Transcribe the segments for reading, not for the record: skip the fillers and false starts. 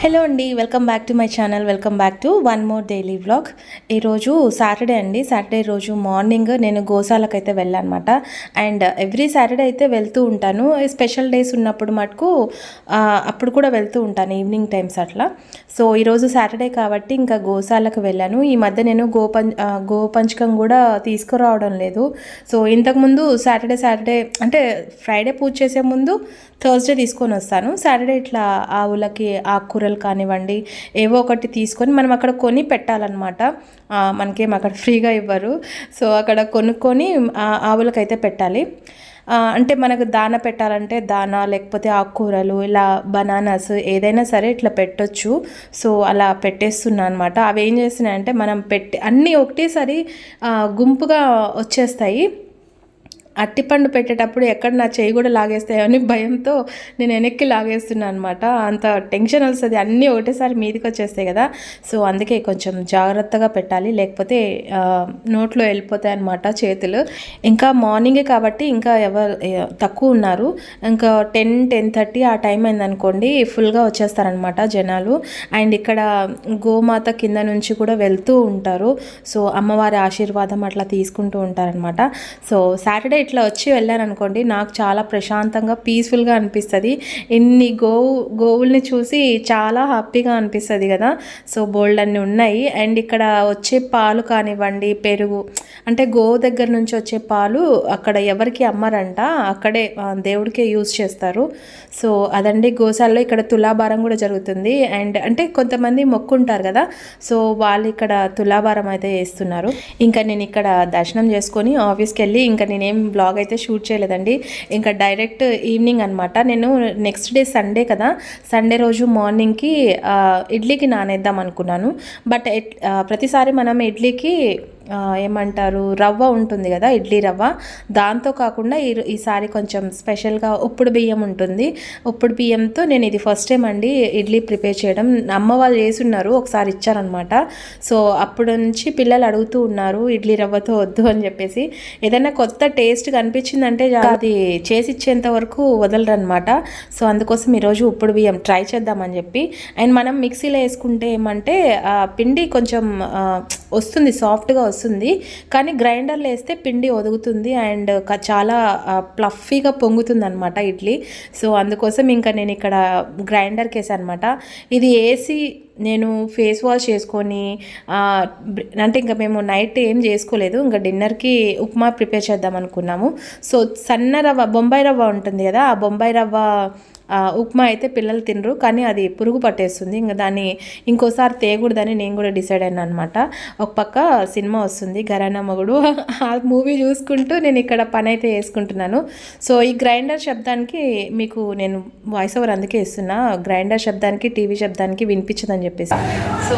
Hello అండి, welcome back to my channel. Welcome back to one more daily vlog. ఈరోజు Saturday అండి. Saturday రోజు morning నేను గోశాలకు అయితే వెళ్ళానమాట. అండ్ ఎవ్రీ సాటర్డే అయితే వెళ్తూ ఉంటాను. స్పెషల్ డేస్ ఉన్నప్పుడు మటుకు అప్పుడు కూడా వెళ్తూ ఉంటాను, ఈవినింగ్ టైమ్స్ అట్లా. సో ఈరోజు సాటర్డే కాబట్టి ఇంకా గోశాలకు వెళ్ళాను. ఈ మధ్య నేను గోపంచకం కూడా తీసుకురావడం లేదు. సో ఇంతకుముందు సాటర్డే అంటే ఫ్రైడే పూజ చేసే ముందు థర్స్డే తీసుకొని వస్తాను. సాటర్డే ఇట్లా ఆవులకి ఆకుకూరలు కానివ్వండి ఏవో ఒకటి తీసుకొని మనం అక్కడ కొని పెట్టాలన్నమాట. మనకేం అక్కడ ఫ్రీగా ఇవ్వరు. సో అక్కడ కొనుక్కొని ఆవులకైతే పెట్టాలి. అంటే మనకు దాన పెట్టాలంటే దానా, లేకపోతే ఆకుకూరలు, ఇలా బనానాస్ ఏదైనా సరే ఇట్లా పెట్టొచ్చు. సో అలా పెట్టేస్తున్నా అనమాట. అవి ఏం చేస్తున్నాయంటే మనం అన్నీ ఒకటేసారి గుంపుగా వచ్చేస్తాయి. అట్టిపండు పెట్టేటప్పుడు ఎక్కడ నా చేయి కూడా లాగేస్తాయని భయంతో నేను వెనక్కి లాగేస్తున్నాను అనమాట. అంత టెన్షన్ వస్తుంది, అన్నీ ఒకటేసారి మీదకి వచ్చేస్తాయి కదా. సో అందుకే కొంచెం జాగ్రత్తగా పెట్టాలి, లేకపోతే నోట్లో వెళ్ళిపోతాయి అనమాట చేతులు. ఇంకా మార్నింగే కాబట్టి ఇంకా ఎవరు తక్కువ ఉన్నారు. ఇంకా 10-10:30 ఆ టైం అయిందనుకోండి, ఫుల్గా వచ్చేస్తారనమాట జనాలు. అండ్ ఇక్కడ గోమాత కింద నుంచి కూడా వెళ్తూ ఉంటారు. సో అమ్మవారి ఆశీర్వాదం అట్లా తీసుకుంటూ ఉంటారనమాట. సో సాటర్డే ఇట్లా వచ్చి వెళ్ళాను అనుకోండి, నాకు చాలా ప్రశాంతంగా పీస్ఫుల్గా అనిపిస్తుంది. ఇన్ని గోవుల్ని చూసి చాలా హ్యాపీగా అనిపిస్తుంది కదా. సో బోల్డ్ అన్నీ ఉన్నాయి. అండ్ ఇక్కడ వచ్చే పాలు కానివ్వండి, పెరుగు, అంటే గోవు దగ్గర నుంచి వచ్చే పాలు అక్కడ ఎవరికి అమ్మరంట, అక్కడే దేవుడికే యూజ్ చేస్తారు. సో అదండి గోశాలలో. ఇక్కడ తులాభారం కూడా జరుగుతుంది. అండ్ అంటే కొంతమంది మొక్కుంటారు కదా, సో వాళ్ళు ఇక్కడ తులాభారం అయితే వేస్తున్నారు. ఇంకా నేను ఇక్కడ దర్శనం చేసుకొని ఆఫీస్కి వెళ్ళి ఇంకా నేనేం బ్లాగ్ అయితే షూట్ చేయలేదండి. ఇంకా డైరెక్ట్ ఈవినింగ్ అనమాట. నేను నెక్స్ట్ డే సండే కదా, సండే రోజు మార్నింగ్కి ఇడ్లీకి నానేద్దాం అనుకున్నాను. బట్ ప్రతిసారి మనం ఇడ్లీకి ఏమంటారు, రవ్వ ఉంటుంది కదా, ఇడ్లీ రవ్వ, దాంతో కాకుండా ఈసారి కొంచెం స్పెషల్గా ఉప్పుడు బియ్యం ఉంటుంది. ఉప్పుడు బియ్యంతో నేను ఇది ఫస్ట్ టైం అండి ఇడ్లీ ప్రిపేర్ చేయడం. అమ్మ వాళ్ళు చేస్తున్నారు, ఒకసారి ఇచ్చారనమాట. సో అప్పటి నుంచి పిల్లలు అడుగుతూ ఉన్నారు ఇడ్లీ రవ్వతో వద్దు అని చెప్పేసి. ఏదైనా కొత్త టేస్ట్ కనిపించిందంటే అది చేసి ఇచ్చేంత వరకు వదలరనమాట. సో అందుకోసం ఈరోజు ఉప్పుడు బియ్యం ట్రై చేద్దామని చెప్పి. అండ్ మనం మిక్సీలో వేసుకుంటే ఏమంటే పిండి కొంచెం వస్తుంది, సాఫ్ట్గా వస్తుంది. కానీ గ్రైండర్లో వేస్తే పిండి ఒదుగుతుంది అండ్ చాలా ప్లఫీగా పొంగుతుంది అనమాట ఇడ్లీ. సో అందుకోసం ఇంకా నేను ఇక్కడ గ్రైండర్కి వేసాను అనమాట. ఇది వేసి నేను ఫేస్ వాష్ చేసుకొని అంటే ఇంకా మేము నైట్ ఏం చేసుకోలేదు. ఇంకా డిన్నర్కి ఉప్మా ప్రిపేర్ చేద్దాం అనుకున్నాము. సో సన్న రవ్వ, బొంబాయి రవ్వ ఉంటుంది కదా, ఆ బొంబాయి రవ్వ ఉప్మా అయితే పిల్లలు తినరు, కానీ అది పురుగు పట్టేస్తుంది. ఇంకా దాన్ని ఇంకోసారి తేయకూడదని నేను కూడా డిసైడ్ అయినా అనమాట. ఒక పక్క సినిమా వస్తుంది ఘరానా మొగుడు, ఆ మూవీ చూసుకుంటూ నేను ఇక్కడ పని అయితే వేసుకుంటున్నాను. సో ఈ గ్రైండర్ శబ్దానికి మీకు నేను వాయిస్ ఓవర్ అందుకే ఇస్తున్నా, గ్రైండర్ శబ్దానికి టీవీ శబ్దానికి వినిపించదని చెప్పేసి. సో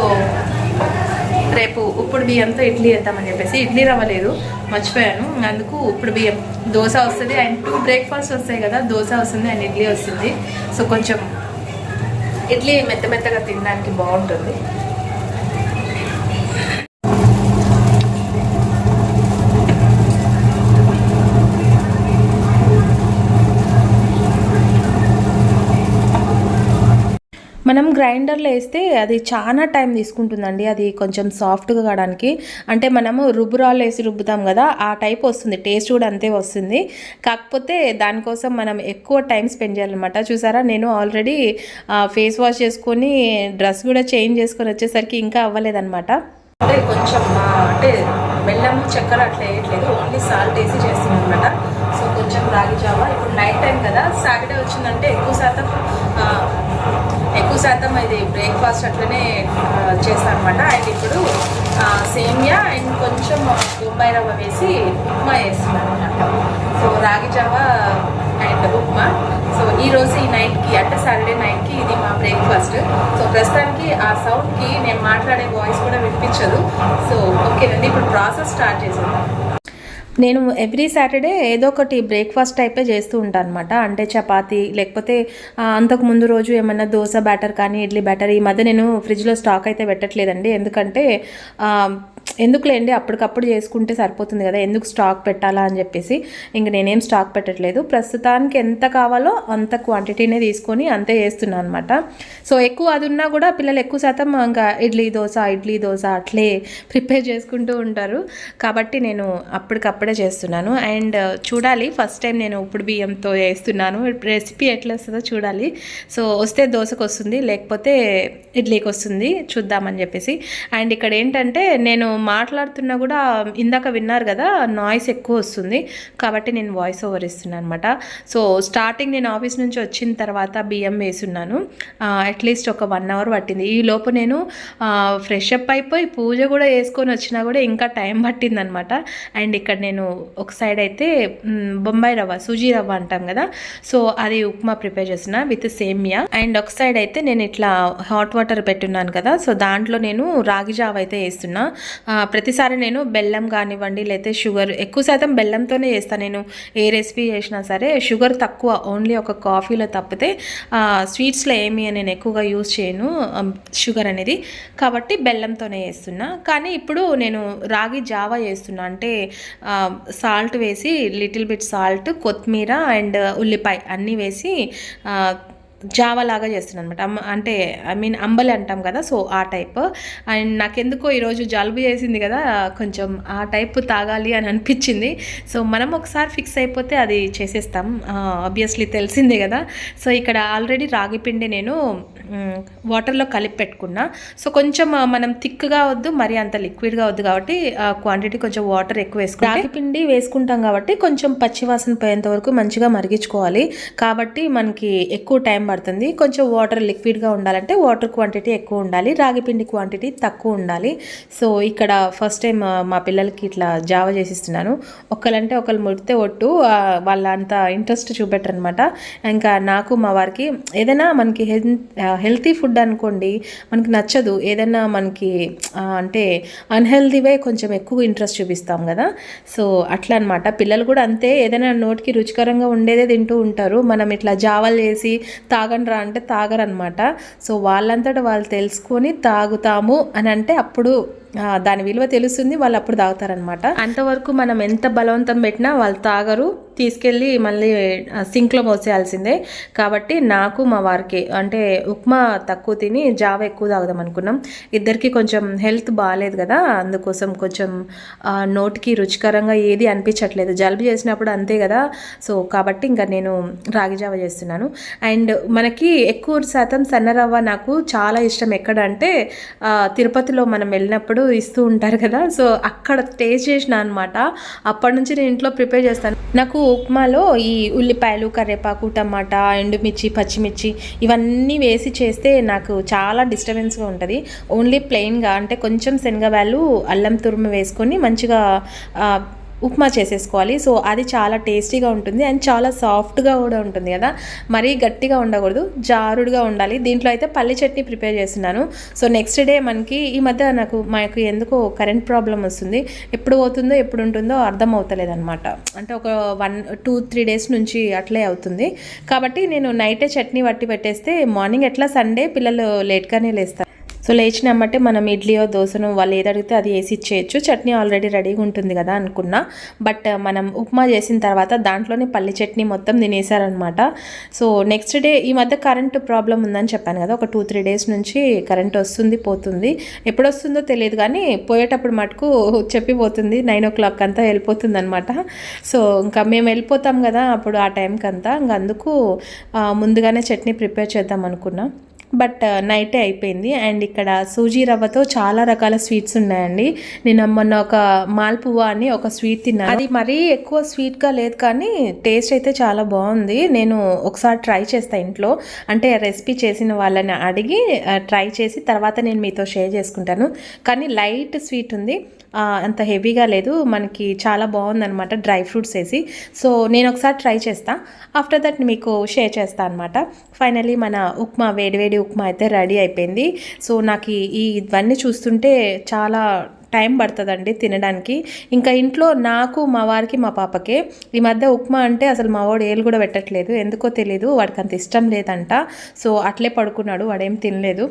రేపు ఉప్పుడు బియ్యంతో ఇడ్లీ వేద్దామని చెప్పేసి, ఇడ్లీ రవ్వ లేదు మర్చిపోయాను, అందుకు ఉప్పుడు బియ్యం. దోశ వస్తుంది అండ్ 2 బ్రేక్ఫాస్ట్ వస్తాయి కదా, దోశ వస్తుంది అండ్ ఇడ్లీ వస్తుంది. సో కొంచెం ఇడ్లీ మెత్తగా తినడానికి బాగుంటుంది. మనం గ్రైండర్లో వేస్తే అది చాలా టైం తీసుకుంటుందండి, అది కొంచెం సాఫ్ట్గా కావడానికి. అంటే మనము రుబ్బురాళ్ళు వేసి రుబ్బుతాం కదా, ఆ టైప్ వస్తుంది, టేస్ట్ కూడా అంతే వస్తుంది. కాకపోతే దానికోసం మనం ఎక్కువ టైం స్పెండ్ చేయాలన్నమాట. చూసారా, నేను ఆల్రెడీ ఫేస్ వాష్ చేసుకొని డ్రెస్ కూడా చేంజ్ చేసుకొని వచ్చేసరికి ఇంకా అవ్వలేదన్నమాట. అంటే కొంచెం అంటే బెల్లం చక్కెర అట్లా వేయట్లేదు, ఓన్లీ సాల్ట్ వేసి చేస్తున్నాను అనమాట. సో కొంచెం రాగి జావా. ఇప్పుడు నైట్ టైం కదా, సాటర్డే వచ్చిందంటే ఎక్కువ శాతం ఇది బ్రేక్ఫాస్ట్ అట్లనే చేస్తాను అనమాట. అండ్ ఇప్పుడు సేమియా అండ్ కొంచెం బొంబాయి రవ్వ వేసి ఉప్మా వేస్తున్నాను అనమాట. సో రాగి జావా అండ్ ఉప్మా. సో ఈరోజు ఈ నైట్కి, అంటే సాటర్డే నైట్కి ఇది మా బ్రేక్ఫాస్ట్. సో ప్రస్తుతానికి ఆ సౌండ్కి నేను మాట్లాడే వాయిస్ కూడా వినిపించదు. సో ఓకేనండి, ఇప్పుడు ప్రాసెస్ స్టార్ట్ చేసేద్దాం. నేను ఎవ్రీ సాటర్డే ఏదో ఒకటి బ్రేక్ఫాస్ట్ టైపే చేస్తూ ఉంటాను అనమాట. అంటే చపాతీ, లేకపోతే అంతకు ముందు రోజు ఏమన్నా దోశ బ్యాటర్ కానీ ఇడ్లీ బ్యాటర్. ఈ మధ్య నేను ఫ్రిడ్జ్లో స్టాక్ అయితే పెట్టట్లేదండి, ఎందుకంటే ఎందుకులేండి అప్పటికప్పుడు చేసుకుంటే సరిపోతుంది కదా, ఎందుకు స్టాక్ పెట్టాలా అని చెప్పేసి ఇంక నేనేం స్టాక్ పెట్టట్లేదు. ప్రస్తుతానికి ఎంత కావాలో అంత క్వాంటిటీనే తీసుకొని అంతే చేస్తున్నాను అనమాట. సో ఎక్కువ అది ఉన్నా కూడా పిల్లలు ఎక్కువ శాతం ఇంకా ఇడ్లీ దోశ అట్లే ప్రిపేర్ చేసుకుంటూ ఉంటారు. కాబట్టి నేను అప్పటికప్పుడే చేస్తున్నాను. అండ్ చూడాలి, ఫస్ట్ టైం నేను ఉప్పుడు బియ్యంతో చేస్తున్నాను. రెసిపీ ఎట్లా వస్తుందో చూడాలి. సో వస్తే దోశకు వస్తుంది, లేకపోతే ఇడ్లీకి వస్తుంది, చూద్దామని చెప్పేసి. అండ్ ఇక్కడ ఏంటంటే నేను మాట్లాడుతున్నా కూడా ఇందాక విన్నారు కదా నాయిస్ ఎక్కువ వస్తుంది, కాబట్టి నేను వాయిస్ ఓవర్ ఇస్తున్నాను అనమాట. సో స్టార్టింగ్ నేను ఆఫీస్ నుంచి వచ్చిన తర్వాత బియ్యం వేసున్నాను. అట్లీస్ట్ ఒక 1 అవర్ పట్టింది. ఈ లోపు నేను ఫ్రెష్ అప్ అయిపోయి పూజ కూడా వేసుకొని వచ్చినా కూడా ఇంకా టైం పట్టిందనమాట. అండ్ ఇక్కడ నేను ఒక సైడ్ అయితే బొంబాయి రవ్వ, సూజీ రవ్వ అంటాం కదా, సో అది ఉప్మా ప్రిపేర్ చేసిన విత్ సేమియా. అండ్ ఒక సైడ్ అయితే నేను ఇట్లా హాట్ వాటర్ పెట్టున్నాను కదా, సో దాంట్లో నేను రాగి జావ అయితే వేస్తున్నా. ప్రతిసారి నేను బెల్లం కానివ్వండి లేకపోతే షుగర్, ఎక్కువ శాతం బెల్లంతోనే చేస్తాను నేను ఏ రెసిపీ చేసినా సరే. షుగర్ తక్కువ, ఓన్లీ ఒక కాఫీలో తప్పితే స్వీట్స్లో ఏమి నేను ఎక్కువగా యూజ్ చేయను షుగర్ అనేది, కాబట్టి బెల్లంతోనే చేస్తున్నా. కానీ ఇప్పుడు నేను రాగి జావా చేస్తున్నా, అంటే సాల్ట్ వేసి లిటిల్ బిట్ సాల్ట్, కొత్తిమీర అండ్ ఉల్లిపాయ అన్నీ వేసి జావా లాగా చేస్తున్నాను అనమాట. అంటే అంబలి అంటాం కదా, సో ఆ టైప్. అండ్ నాకెందుకో ఈరోజు జలుబు చేసింది కదా, కొంచెం ఆ టైప్ తాగాలి అని అనిపించింది. సో మనం ఒకసారి ఫిక్స్ అయిపోతే అది చేసేస్తాం, ఆబ్వియస్లీ తెలిసిందే కదా. సో ఇక్కడ ఆల్రెడీ రాగి పిండి నేను వాటర్లో కలిపి పెట్టుకున్నా. సో కొంచెం మనం థిక్గా వద్దు, మరి అంత లిక్విడ్గా వద్దు, కాబట్టి క్వాంటిటీ కొంచెం వాటర్ ఎక్కువ వేసుకుంటాం. రాగి పిండి వేసుకుంటాం కాబట్టి కొంచెం పచ్చివాసన పోయేంత వరకు మంచిగా మరిగించుకోవాలి, కాబట్టి మనకి ఎక్కువ టైం పడుతుంది. కొంచెం వాటర్ లిక్విడ్గా ఉండాలంటే వాటర్ క్వాంటిటీ ఎక్కువ ఉండాలి, రాగి పిండి క్వాంటిటీ తక్కువ ఉండాలి. సో ఇక్కడ ఫస్ట్ టైం మా పిల్లలకి ఇట్లా జావ చేసిస్తున్నాను. ఒకళ్ళంటే ఒకళ్ళు ముడితే ఒట్టు, వాళ్ళ అంత ఇంట్రెస్ట్ చూపెట్టరు అనమాట. ఇంకా నాకు మా వారికి ఏదైనా మనకి హెల్తీ ఫుడ్ అనుకోండి మనకి నచ్చదు, ఏదైనా మనకి అంటే అన్హెల్తీవే కొంచెం ఎక్కువ ఇంట్రెస్ట్ చూపిస్తాం కదా. సో అట్లా అనమాట, పిల్లలు కూడా అంతే, ఏదైనా నోటికి రుచికరంగా ఉండేదే తింటూ ఉంటారు. మనం ఇట్లా జావలు చేసి తాగండి రా అంటే తాగరనమాట. సో వాళ్ళంతటా వాళ్ళు తెలుసుకొని తాగుతాము అని అంటే అప్పుడు దాని విలువ తెలుస్తుంది, వాళ్ళు అప్పుడు తాగుతారనమాట. అంతవరకు మనం ఎంత బలవంతం పెట్టినా వాళ్ళు తాగరు, తీసుకెళ్ళి మళ్ళీ సింక్లో పోసేయాల్సిందే. కాబట్టి నాకు మా వారికి అంటే ఉప్మా తక్కువ తిని జావ ఎక్కువ తాగుదాం అనుకున్నాం. ఇద్దరికి కొంచెం హెల్త్ బాగాలేదు కదా, అందుకోసం కొంచెం నోటికి రుచికరంగా ఏది అనిపించట్లేదు, జలుబు చేసినప్పుడు అంతే కదా. సో కాబట్టి ఇంకా నేను రాగి జావ చేస్తున్నాను. అండ్ మనకి ఎక్కువ శాతం సన్నరవ్వ నాకు చాలా ఇష్టం. ఎక్కడంటే తిరుపతిలో మనం వెళ్ళినప్పుడు ఇస్తూ ఉంటారు కదా, సో అక్కడ టేస్ట్ చేసిన అనమాట. అప్పటి నుంచి నేను ఇంట్లో ప్రిపేర్ చేస్తాను. నాకు ఉప్మాలో ఈ ఉల్లిపాయలు, కరివేపాకు, టమాటా, ఎండుమిర్చి, పచ్చిమిర్చి ఇవన్నీ వేసి చేస్తే నాకు చాలా డిస్టర్బెన్స్గా ఉంటుంది. ఓన్లీ ప్లెయిన్గా అంటే కొంచెం శనగవాళ్ళు, అల్లం తురుము వేసుకొని మంచిగా ఉప్మా చేసేసుకోవాలి. సో అది చాలా టేస్టీగా ఉంటుంది అండ్ చాలా సాఫ్ట్గా కూడా ఉంటుంది కదా, మరీ గట్టిగా ఉండకూడదు, జారుడుగా ఉండాలి. దీంట్లో అయితే పల్లి చట్నీ ప్రిపేర్ చేస్తున్నాను. సో నెక్స్ట్ డే మనకి ఈ మధ్య మాకు ఎందుకో కరెంట్ ప్రాబ్లం వస్తుంది, ఎప్పుడు పోతుందో ఎప్పుడు ఉంటుందో అర్థం అవుతలేదు అనమాట. అంటే ఒక 1-2-3 డేస్ నుంచి అట్లే అవుతుంది. కాబట్టి నేను నైటే చట్నీ పట్టి పెట్టేస్తే మార్నింగ్ ఎట్లా సండే పిల్లలు లేట్గానే లేస్తారు. సో లేచినమ్మంటే మనం ఇడ్లీయో దోశనో వాళ్ళు ఏది అడిగితే అది వేసి ఇచ్చేయచ్చు, చట్నీ ఆల్రెడీ రెడీగా ఉంటుంది కదా అనుకున్నా. బట్ మనం ఉప్మా చేసిన తర్వాత దాంట్లోనే పల్లి చట్నీ మొత్తం తినేసారనమాట. సో నెక్స్ట్ డే ఈ మధ్య కరెంటు ప్రాబ్లం ఉందని చెప్పాను కదా, ఒక 2-3 డేస్ నుంచి కరెంట్ వస్తుంది పోతుంది, ఎప్పుడు వస్తుందో తెలియదు కానీ పోయేటప్పుడు మటుకు చెప్పిపోతుంది 9 o'clock అంతా వెళ్ళిపోతుంది అనమాట. సో ఇంకా మేము వెళ్ళిపోతాం కదా అప్పుడు ఆ టైంకి అంతా, ఇంకా అందుకు ముందుగానే చట్నీ ప్రిపేర్ చేద్దాం అనుకున్నా. బట్ నైటే అయిపోయింది. అండ్ ఇక్కడ సూజీ రవ్వతో చాలా రకాల స్వీట్స్ ఉన్నాయండి. నేను మొన్న ఒక మాల్పువా అని ఒక స్వీట్ తిన్నాను, అది మరీ ఎక్కువ స్వీట్గా లేదు కానీ టేస్ట్ అయితే చాలా బాగుంది. నేను ఒకసారి ట్రై చేస్తాను ఇంట్లో, అంటే రెసిపీ చేసిన వాళ్ళని అడిగి ట్రై చేసి తర్వాత నేను మీతో షేర్ చేసుకుంటాను. కానీ లైట్ స్వీట్ ఉంది, అంత హెవీగా లేదు, మనకి చాలా బాగుందనమాట డ్రై ఫ్రూట్స్ వేసి. సో నేను ఒకసారి ట్రై చేస్తాను, ఆఫ్టర్ దట్ మీకు షేర్ చేస్తాను అనమాట. ఫైనలీ మన ఉప్మా, వేడివేడి ఉప్మా అయితే రెడీ అయిపోయింది. సో నాకు ఇవన్నీ చూస్తుంటే చాలా టైం పడుతుందండి తినడానికి. ఇంకా ఇంట్లో నాకు, మా వారికి, మా పాపకే ఈ మధ్య ఉప్మా అంటే అసలు మా వాడు ఏలు కూడా పెట్టట్లేదు, ఎందుకో తెలీదు, వాడికి అంత ఇష్టం లేదంట. సో అట్లే పడుకున్నాడు, వాడేం తినలేదు.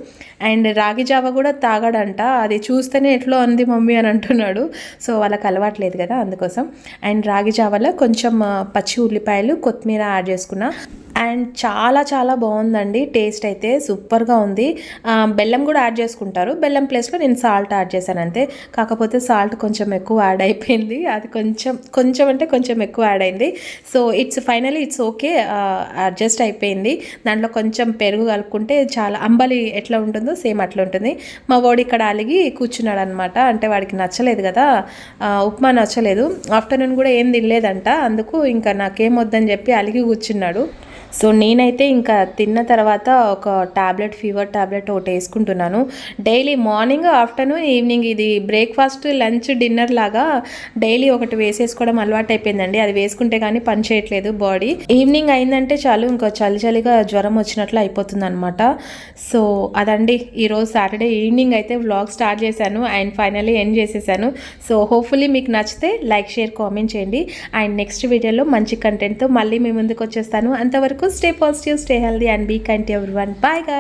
అండ్ రాగి జావ కూడా తాగాడంట, అది చూస్తేనే ఎట్లా ఉంది మమ్మీ అని అంటున్నాడు. సో వాళ్ళకి అలవాట్లేదు కదా, అందుకోసం. అండ్ రాగి జావలో కొంచెం పచ్చి ఉల్లిపాయలు, కొత్తిమీర యాడ్ చేసుకున్నా. అండ్ చాలా చాలా బాగుందండి, టేస్ట్ అయితే సూపర్గా ఉంది. బెల్లం కూడా యాడ్ చేసుకుంటారు, బెల్లం ప్లేస్లో నేను సాల్ట్ యాడ్ చేశాను అంతే. కాకపోతే సాల్ట్ కొంచెం ఎక్కువ యాడ్ అయిపోయింది, అది కొంచెం అంటే కొంచెం ఎక్కువ యాడ్ అయింది. So finally it's okay, adjust అయిపోయింది. దాంట్లో కొంచెం పెరుగు కలుపుకుంటే చాలా, అంబలి ఎట్లా ఉంటుందో సేమ్ అట్లా ఉంటుంది. మా వాడు ఇక్కడ అలిగి కూర్చున్నాడు అనమాట, అంటే వాడికి నచ్చలేదు కదా, ఉప్మా నచ్చలేదు, ఆఫ్టర్నూన్ కూడా ఏం తినలేదంట, అందుకు ఇంకా నాకేం వద్దని చెప్పి అలిగి కూర్చున్నాడు. సో నేనైతే ఇంకా తిన్న తర్వాత ఒక టాబ్లెట్, ఫీవర్ టాబ్లెట్ ఒకటి వేసుకుంటున్నాను డైలీ, మార్నింగ్, ఆఫ్టర్నూన్, ఈవినింగ్. ఇది బ్రేక్ఫాస్ట్, లంచ్, డిన్నర్ లాగా డైలీ ఒకటి వేసేసుకోవడం అలవాటు అయిపోయిందండి. అది వేసుకుంటే కానీ పని చేయట్లేదు బాడీ. ఈవినింగ్ అయిందంటే చాలు, ఇంకా చలిగా జ్వరం వచ్చినట్లు అయిపోతుంది అనమాట. సో అదండి, ఈరోజు సాటర్డే ఈవినింగ్ అయితే వ్లాగ్ స్టార్ట్ చేశాను అండ్ ఫైనల్లీ ఎండ్ చేసేసాను. సో హోప్ఫుల్లీ మీకు నచ్చితే లైక్, షేర్, కామెంట్ చేయండి. అండ్ నెక్స్ట్ వీడియోలో మంచి కంటెంట్తో మళ్ళీ మీ ముందుకు వచ్చేస్తాను. అంతవరకు stay positive, stay healthy and be kind to everyone. Bye guys.